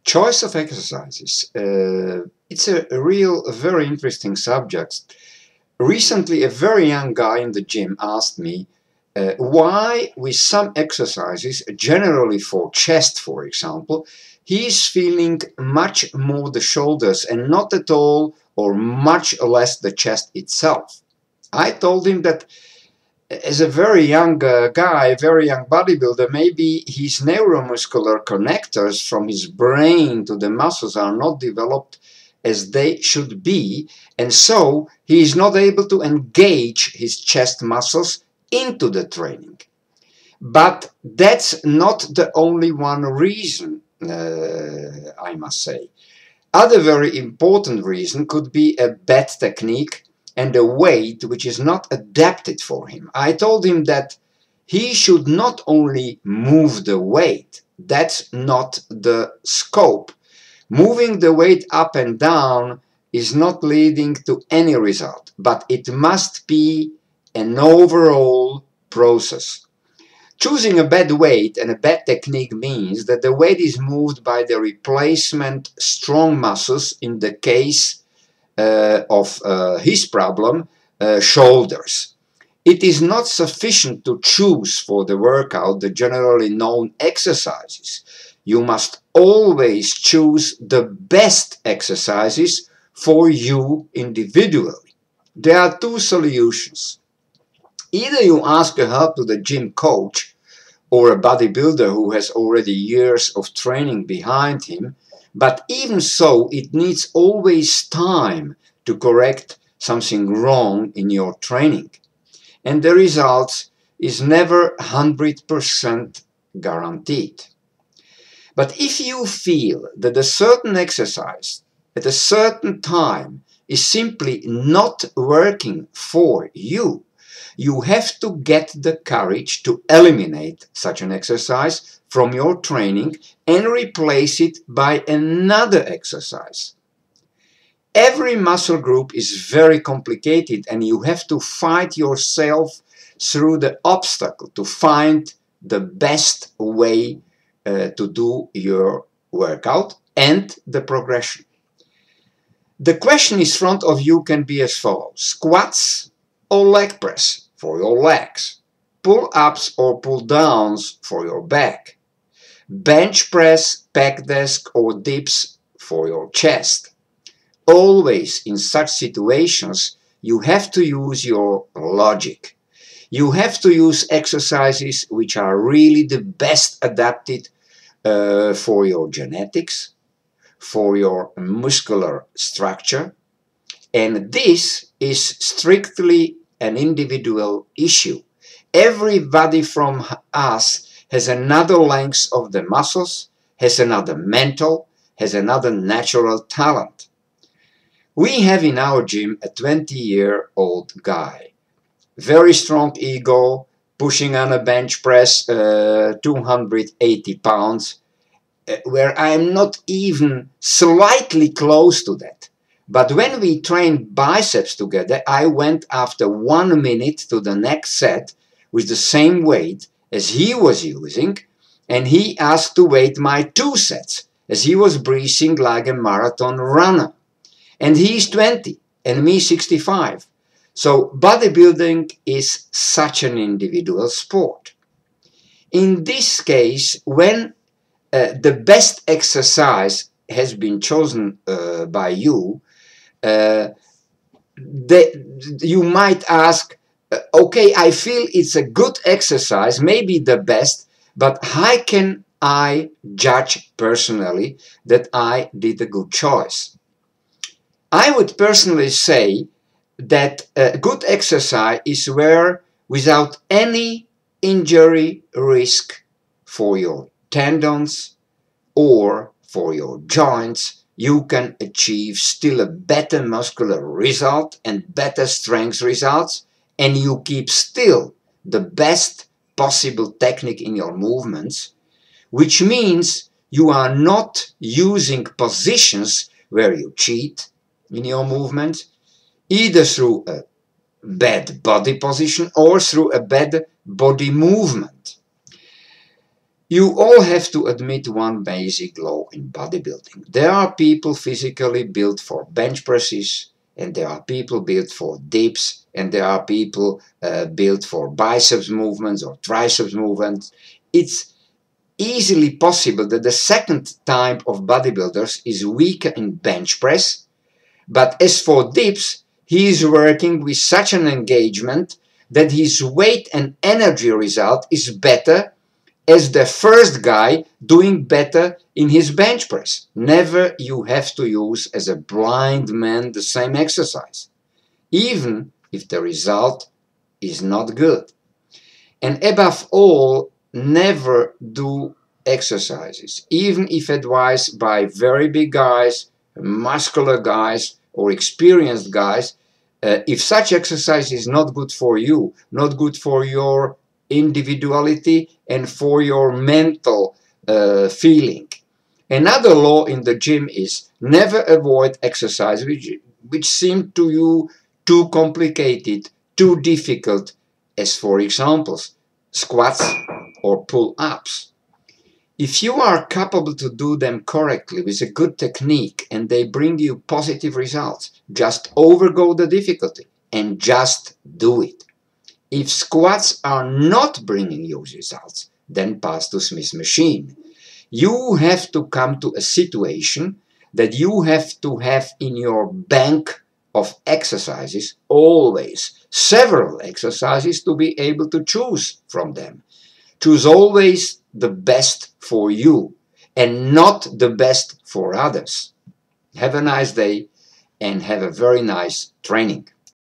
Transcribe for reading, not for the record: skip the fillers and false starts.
Choice of exercises. It's a real, very interesting subject. Recently, a very young guy in the gym asked me why, with some exercises, generally for chest, for example, he's feeling much more the shoulders and not at all or much less the chest itself. I told him that as a very young guy, very young bodybuilder, maybe his neuromuscular connectors from his brain to the muscles are not developed as they should be, and so he is not able to engage his chest muscles into the training. But that's not the only one reason, I must say. Other very important reason could be a bad technique and a weight which is not adapted for him. I told him that he should not only move the weight, that's not the scope. Moving the weight up and down is not leading to any result, but it must be an overall process. Choosing a bad weight and a bad technique means that the weight is moved by the replacement strong muscles, in the case of his problem, shoulders. It is not sufficient to choose for the workout the generally known exercises. You must always choose the best exercises for you individually. There are two solutions. Either you ask a help to the gym coach or a bodybuilder who has already years of training behind him, but even so, it needs always time to correct something wrong in your training. And the result is never 100% guaranteed. But if you feel that a certain exercise at a certain time is simply not working for you, you have to get the courage to eliminate such an exercise from your training and replace it by another exercise. Every muscle group is very complicated and you have to fight yourself through the obstacle to find the best way to do your workout and the progression. The question in front of you can be as follows: squats or leg press for your legs, pull-ups or pull-downs for your back, bench press, pec desk or dips for your chest. Always in such situations you have to use your logic. You have to use exercises which are really the best adapted for your genetics, for your muscular structure, and this is strictly an individual issue. Everybody from us has another length of the muscles, has another mental, has another natural talent. We have in our gym a 20-year-old guy, very strong ego, pushing on a bench press 280 pounds, where I'm not even slightly close to that. But when we trained biceps together, I went after 1 minute to the next set with the same weight as he was using, and he asked to weight my 2 sets as he was breathing like a marathon runner. And he's 20 and me 65. So bodybuilding is such an individual sport. In this case, when the best exercise has been chosen by you, you might ask, okay, I feel it's a good exercise, maybe the best, but how can I judge personally that I did a good choice? I would personally say that a good exercise is where, without any injury risk for your tendons or for your joints, you can achieve still a better muscular result and better strength results, and you keep still the best possible technique in your movements, which means you are not using positions where you cheat in your movement, either through a bad body position or through a bad body movement. You all have to admit one basic law in bodybuilding. There are people physically built for bench presses, and there are people built for dips, and there are people built for biceps movements or triceps movements. It's easily possible that the second type of bodybuilders is weaker in bench press, but as for dips, he is working with such an engagement that his weight and energy result is better as the first guy doing better in his bench press. Never you have to use as a blind man the same exercise, even if the result is not good. And above all, never do exercises, even if advised by very big guys, muscular guys, or experienced guys. If such exercise is not good for you, not good for your individuality and for your mental feeling. Another law in the gym is never avoid exercise which seem to you too complicated, too difficult, as for examples, squats or pull-ups. If you are capable to do them correctly with a good technique and they bring you positive results, just overgo the difficulty and just do it. If squats are not bringing you results, then pass to Smith machine. You have to come to a situation that you have to have in your bank of exercises always several exercises to be able to choose from them. Choose always the best for you and not the best for others. Have a nice day and have a very nice training.